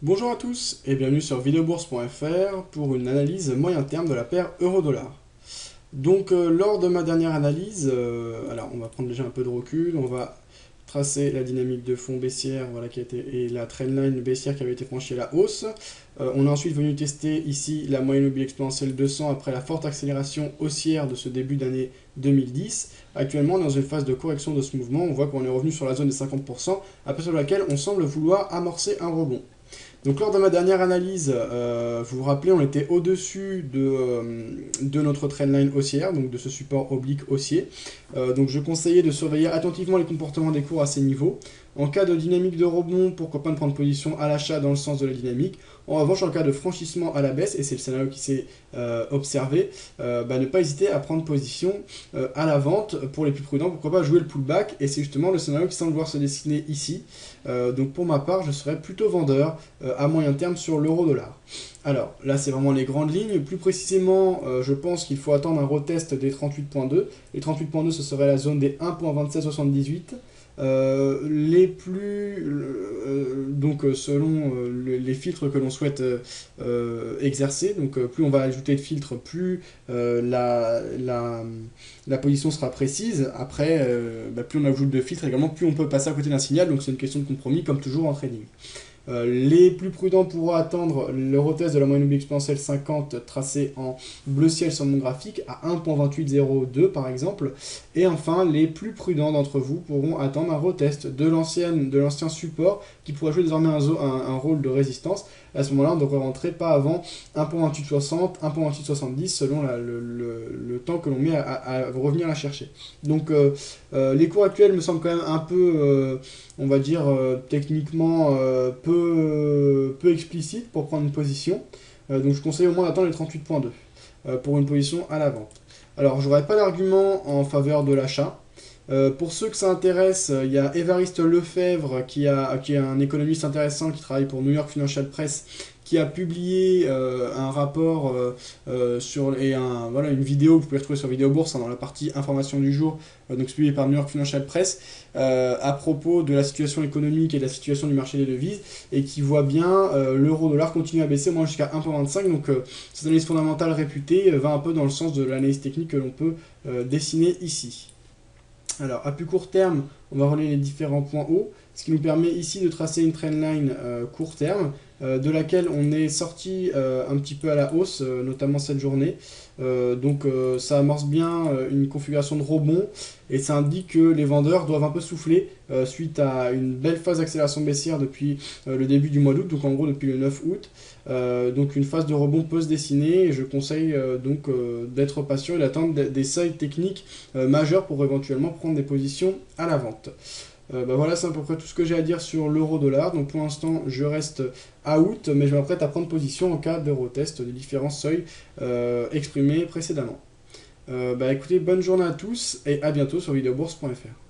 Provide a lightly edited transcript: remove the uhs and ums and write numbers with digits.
Bonjour à tous et bienvenue sur videobourse.fr pour une analyse moyen terme de la paire euro-dollar. Donc lors de ma dernière analyse, alors on va prendre déjà un peu de recul, on va tracer la dynamique de fond baissière voilà, et la trendline baissière qui avait été franchie à la hausse. On est ensuite venu tester ici la moyenne mobile exponentielle 200 après la forte accélération haussière de ce début d'année 2010. Actuellement, on est dans une phase de correction de ce mouvement. On voit qu'on est revenu sur la zone des 50%, à partir de laquelle on semble vouloir amorcer un rebond. Donc lors de ma dernière analyse, vous vous rappelez, on était au-dessus de notre trendline haussière, donc de ce support oblique haussier. Donc je conseillais de surveiller attentivement les comportements des cours à ces niveaux. En cas de dynamique de rebond, pourquoi pas de prendre position à l'achat dans le sens de la dynamique. En revanche, en cas de franchissement à la baisse, et c'est le scénario qui s'est observé, ne pas hésiter à prendre position à la vente. Pour les plus prudents, pourquoi pas jouer le pullback, et c'est justement le scénario qui semble voir se dessiner ici. Donc pour ma part, je serais plutôt vendeur à moyen terme sur l'euro-dollar. Alors là, c'est vraiment les grandes lignes. Plus précisément, je pense qu'il faut attendre un retest des 38.2. Les 38.2, ce serait la zone des 1.2778. Donc selon les filtres que l'on souhaite exercer, donc plus on va ajouter de filtres, plus la position sera précise. Après, plus on ajoute de filtres également, plus on peut passer à côté d'un signal, donc c'est une question de compromis comme toujours en trading. Les plus prudents pourront attendre le retest de la moyenne mobile exponentielle 50 tracé en bleu ciel sur mon graphique à 1.2802 par exemple. Et enfin, les plus prudents d'entre vous pourront attendre un retest de l'ancien support qui pourra jouer désormais un rôle de résistance. À ce moment-là, on devrait rentrer pas avant 1.2860, 1.2870 selon le temps que l'on met à revenir la chercher. Donc les cours actuels me semblent quand même un peu, on va dire, techniquement peu explicite pour prendre une position. Donc je conseille au moins d'attendre les 38.2 pour une position à la vente. Alors j'aurais pas d'argument en faveur de l'achat. Pour ceux que ça intéresse, il y a Évariste Lefebvre qui est un économiste intéressant qui travaille pour New York Financial Press, qui a publié un rapport une vidéo que vous pouvez retrouver sur Vidéo Bourse dans la partie information du jour, donc publié par New York Financial Press, à propos de la situation économique et de la situation du marché des devises, et qui voit bien l'euro-dollar continuer à baisser au moins jusqu'à 1.25. Donc cette analyse fondamentale réputée va un peu dans le sens de l'analyse technique que l'on peut dessiner ici. Alors, à plus court terme, on va relier les différents points hauts, ce qui nous permet ici de tracer une trendline court terme, de laquelle on est sorti un petit peu à la hausse, notamment cette journée. Donc ça amorce bien une configuration de rebond, et ça indique que les vendeurs doivent un peu souffler suite à une belle phase d'accélération baissière depuis le début du mois d'août, donc en gros depuis le 9 août. Donc une phase de rebond peut se dessiner, et je conseille d'être patient et d'attendre des seuils techniques majeurs pour éventuellement prendre des positions à la vente. Voilà, c'est à peu près tout ce que j'ai à dire sur l'euro-dollar. Donc pour l'instant, je reste out, mais je m'apprête à prendre position en cas de retest des différents seuils exprimés précédemment. Écoutez, bonne journée à tous et à bientôt sur videobourse.fr.